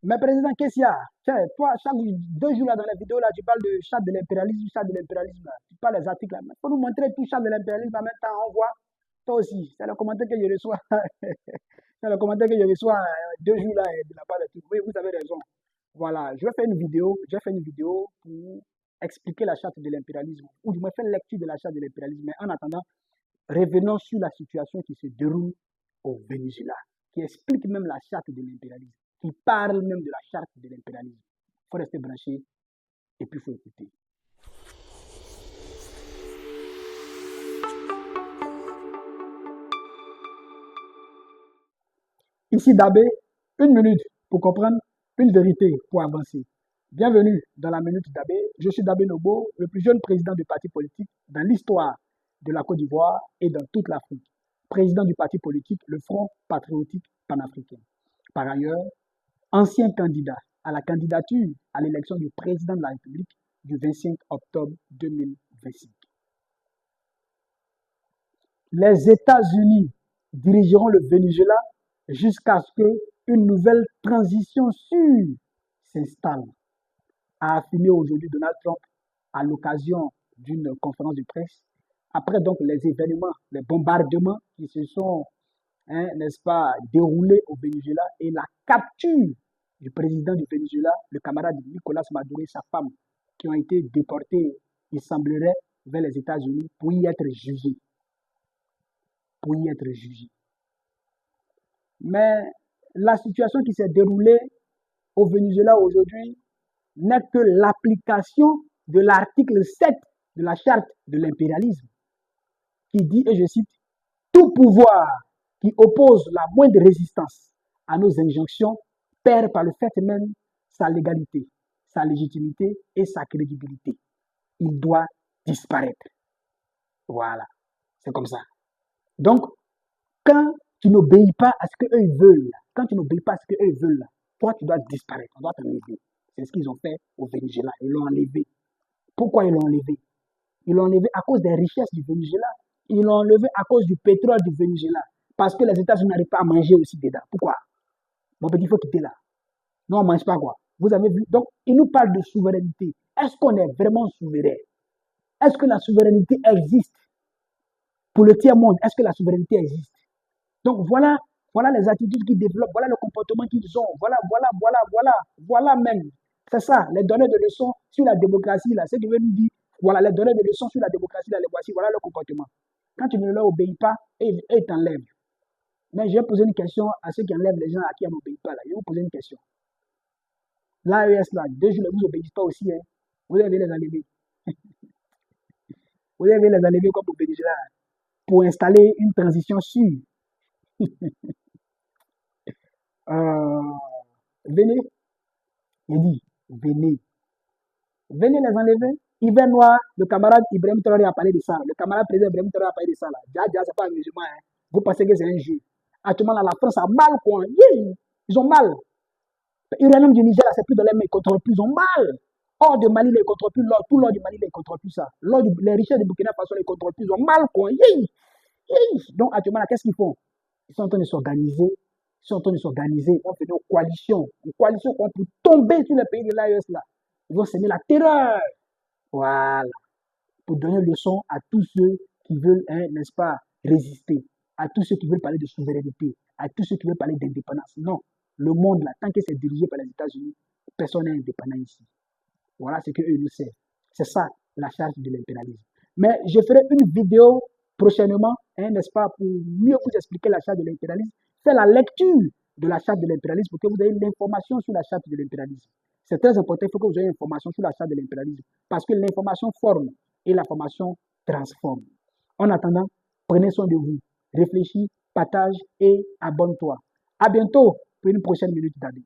Mais président, qu'est-ce qu'il y a? Tiens, toi, chaque 2 jours là, dans la vidéo, là, tu parles de charte de l'impérialisme, charte de l'impérialisme. Tu parles des articles là. Il faut nous montrer tout charte de l'impérialisme en même temps. On voit, toi aussi. C'est le commentaire que je reçois. C'est le commentaire que je reçois 2 jours là de la part de tout. Oui, vous avez raison. Voilà, je vais faire une vidéo pour expliquer la charte de l'impérialisme, ou du moins faire lecture de la charte de l'impérialisme. Mais en attendant, revenons sur la situation qui se déroule au Venezuela, qui explique même la charte de l'impérialisme, qui parle même de la charte de l'impérialisme. Il faut rester branché et puis il faut écouter. Ici Dabé, 1 minute pour comprendre, une vérité pour avancer. Bienvenue dans la Minute Dabé. Je suis Dabé Nobo, le plus jeune président du parti politique dans l'histoire de la Côte d'Ivoire et dans toute l'Afrique. Président du parti politique, le Front patriotique panafricain. Par ailleurs, ancien candidat à la candidature à l'élection du président de la République du 25 octobre 2025. Les États-Unis dirigeront le Venezuela jusqu'à ce qu'une nouvelle transition sûre s'installe, a affirmé aujourd'hui Donald Trump à l'occasion d'une conférence de presse. Après donc les événements, les bombardements qui se sont, n'est-ce pas, déroulés au Venezuela et la capture du président du Venezuela, le camarade Nicolas Maduro et sa femme, qui ont été déportés, il semblerait, vers les États-Unis pour y être jugés. Pour y être jugés. Mais la situation qui s'est déroulée au Venezuela aujourd'hui n'est que l'application de l'article 7 de la charte de l'impérialisme, qui dit, et je cite, tout pouvoir qui oppose la moindre résistance à nos injonctions perd par le fait même sa légalité, sa légitimité et sa crédibilité. Il doit disparaître. Voilà, c'est comme ça. Donc, quand tu n'obéis pas à ce qu'eux veulent, quand tu n'obéis pas à ce qu'eux veulent, toi, tu dois disparaître, on doit t'enlever. C'est ce qu'ils ont fait au Venezuela. Ils l'ont enlevé. Pourquoi ils l'ont enlevé? Ils l'ont enlevé à cause des richesses du Venezuela. Ils l'ont enlevé à cause du pétrole du Venezuela. Parce que les États-Unis n'arrivent pas à manger aussi dedans. Pourquoi? Mon petit, il faut quitter là. Non, on ne mange pas quoi. Vous avez vu? Donc, ils nous parlent de souveraineté. Est-ce qu'on est vraiment souverain? Est-ce que la souveraineté existe? Pour le tiers-monde, est-ce que la souveraineté existe? Donc, voilà les attitudes qu'ils développent, voilà le comportement qu'ils ont, voilà même. C'est ça, les données de leçons sur la démocratie, là, ce qui veut nous dire, voilà, les données de leçons sur la démocratie, là, les voici, voilà le comportement. Quand tu ne leur obéis pas, ils t'enlèvent. Mais je vais poser une question à ceux qui enlèvent les gens à qui on n'obéit pas, là. Je vais vous poser une question. L'AES, là, 2 jours, ne vous obéissent pas aussi, hein. Vous devez les enlever. Vous devez les enlever comme au Venezuela, pour installer une transition sûre. Venez, il dit, venez les enlever. Hiver noir, le camarade Ibrahim Traoré a parlé de ça. Le camarade président Ibrahim Traoré a parlé de ça. Là. C'est pas un musulman. Hein. Vous pensez que c'est un jeu. Actuellement, là, la France a mal, quoi. Yeah, ils ont mal. L'uranium du Niger, c'est plus dans les mains, ils ne contrôlent plus, ils ont mal. Or de Mali, ils ne contrôlent plus l'or. Tout l'or du Mali, ils ne contrôlent plus ça. Les richesses du Burkina Faso, ils ne contrôlent plus, ils ont mal, quoi. Yeah. Donc, actuellement, là, qu'est-ce qu'ils font? Ils sont en train de s'organiser. Ils sont en train de s'organiser. On fait une coalition pour tomber sur les pays de l'AES, là. Ils vont semer la terreur. Voilà. Pour donner leçon à tous ceux qui veulent, n'est-ce pas, résister. À tous ceux qui veulent parler de souveraineté. À tous ceux qui veulent parler d'indépendance. Non. Le monde, là, tant que c'est dirigé par les États-Unis, personne n'est indépendant ici. Voilà ce qu'eux nous servent. C'est ça, la charge de l'impérialisme. Mais je ferai une vidéo prochainement, n'est-ce pas, pour mieux vous expliquer la charte de l'impérialisme. Faire la lecture de la charte de l'impérialisme pour que vous ayez l'information sur la charte de l'impérialisme. C'est très important, il faut que vous ayez l'information sur la charte de l'impérialisme. Parce que l'information forme et la formation transforme. En attendant, prenez soin de vous. Réfléchis, partage et abonne-toi. À bientôt pour une prochaine minute d'année.